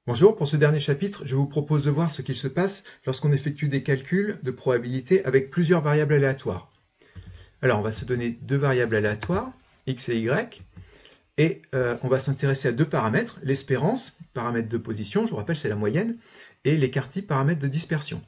Bonjour, pour ce dernier chapitre, je vous propose de voir ce qu'il se passe lorsqu'on effectue des calculs de probabilité avec plusieurs variables aléatoires. Alors, on va se donner deux variables aléatoires, x et y, et on va s'intéresser à deux paramètres, l'espérance, paramètre de position, je vous rappelle c'est la moyenne, et l'écart type, paramètre de dispersion.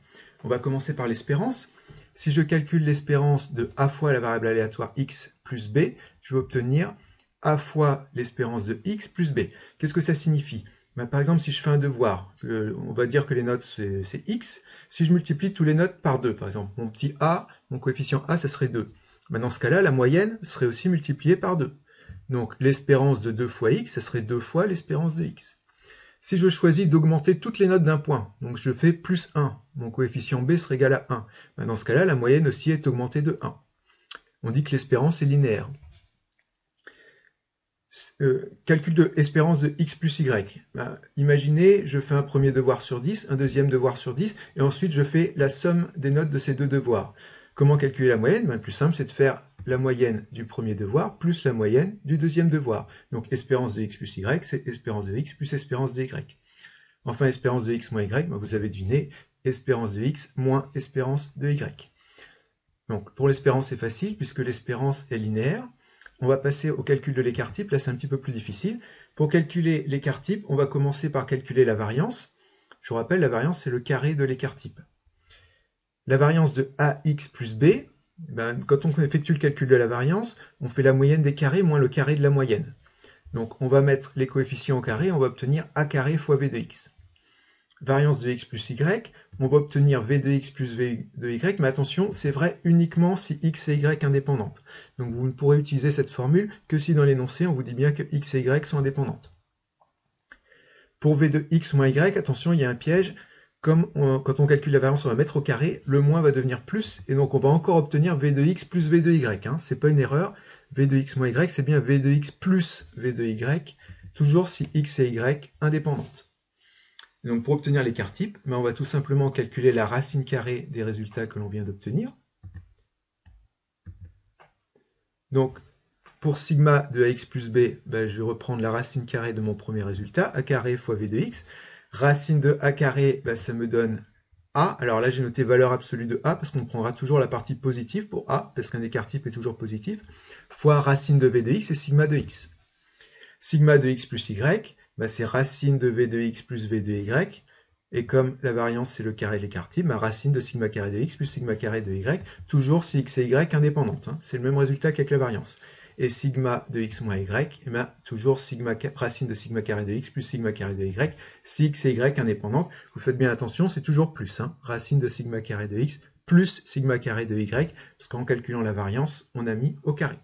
On va commencer par l'espérance. Si je calcule l'espérance de a fois la variable aléatoire x plus b, je vais obtenir a fois l'espérance de x plus b. Qu'est-ce que ça signifie? Par exemple, si je fais un devoir, on va dire que les notes c'est x. Si je multiplie tous les notes par 2, par exemple, mon petit a, mon coefficient a, ça serait 2. Dans ce cas-là, la moyenne serait aussi multipliée par 2. Donc l'espérance de 2 fois x, ça serait 2 fois l'espérance de x. Si je choisis d'augmenter toutes les notes d'un point, donc je fais plus 1, mon coefficient b serait égal à 1. Dans ce cas-là, la moyenne aussi est augmentée de 1. On dit que l'espérance est linéaire. Calcul de espérance de x plus y. Imaginez, je fais un premier devoir sur 10, un deuxième devoir sur 10, et ensuite je fais la somme des notes de ces deux devoirs. Comment calculer la moyenne? Le plus simple, c'est de faire la moyenne du premier devoir plus la moyenne du deuxième devoir. Donc espérance de x plus y, c'est espérance de x plus espérance de y. Enfin, espérance de x moins y, vous avez deviné, espérance de x moins espérance de y. Donc pour l'espérance, c'est facile, puisque l'espérance est linéaire. On va passer au calcul de l'écart type, là c'est un petit peu plus difficile. Pour calculer l'écart type, on va commencer par calculer la variance. Je vous rappelle, la variance c'est le carré de l'écart type. La variance de ax plus b, quand on effectue le calcul de la variance, on fait la moyenne des carrés moins le carré de la moyenne. Donc on va mettre les coefficients au carré, on va obtenir a carré fois v de x. Variance de x plus y, on va obtenir v de x plus v de y, mais attention, c'est vrai uniquement si x et y indépendantes. Donc vous ne pourrez utiliser cette formule que si dans l'énoncé on vous dit bien que x et y sont indépendantes. Pour v de x moins y, attention, il y a un piège. Comme quand on calcule la variance, on va mettre au carré, le moins va devenir plus, et donc on va encore obtenir v de x plus v de y. C'est pas une erreur, v de x moins y, c'est bien v de x plus v de y, toujours si x et y indépendantes. Et donc pour obtenir l'écart type, on va tout simplement calculer la racine carrée des résultats que l'on vient d'obtenir. Donc pour sigma de ax plus b, je vais reprendre la racine carrée de mon premier résultat, a carré fois v de x. Racine de a carré, ça me donne a. Alors là j'ai noté valeur absolue de a, parce qu'on prendra toujours la partie positive pour a, parce qu'un écart type est toujours positif, fois racine de v de x et sigma de x. Sigma de x plus y, c'est racine de v de x plus v de y, et comme la variance c'est le carré de l'écart type, racine de sigma carré de x plus sigma carré de y, toujours si x et y indépendantes. C'est le même résultat qu'avec la variance. Et sigma de x moins y, toujours racine de sigma carré de x plus sigma carré de y, si x et y indépendantes. Vous faites bien attention, c'est toujours plus. Racine de sigma carré de x plus sigma carré de y, parce qu'en calculant la variance, on a mis au carré.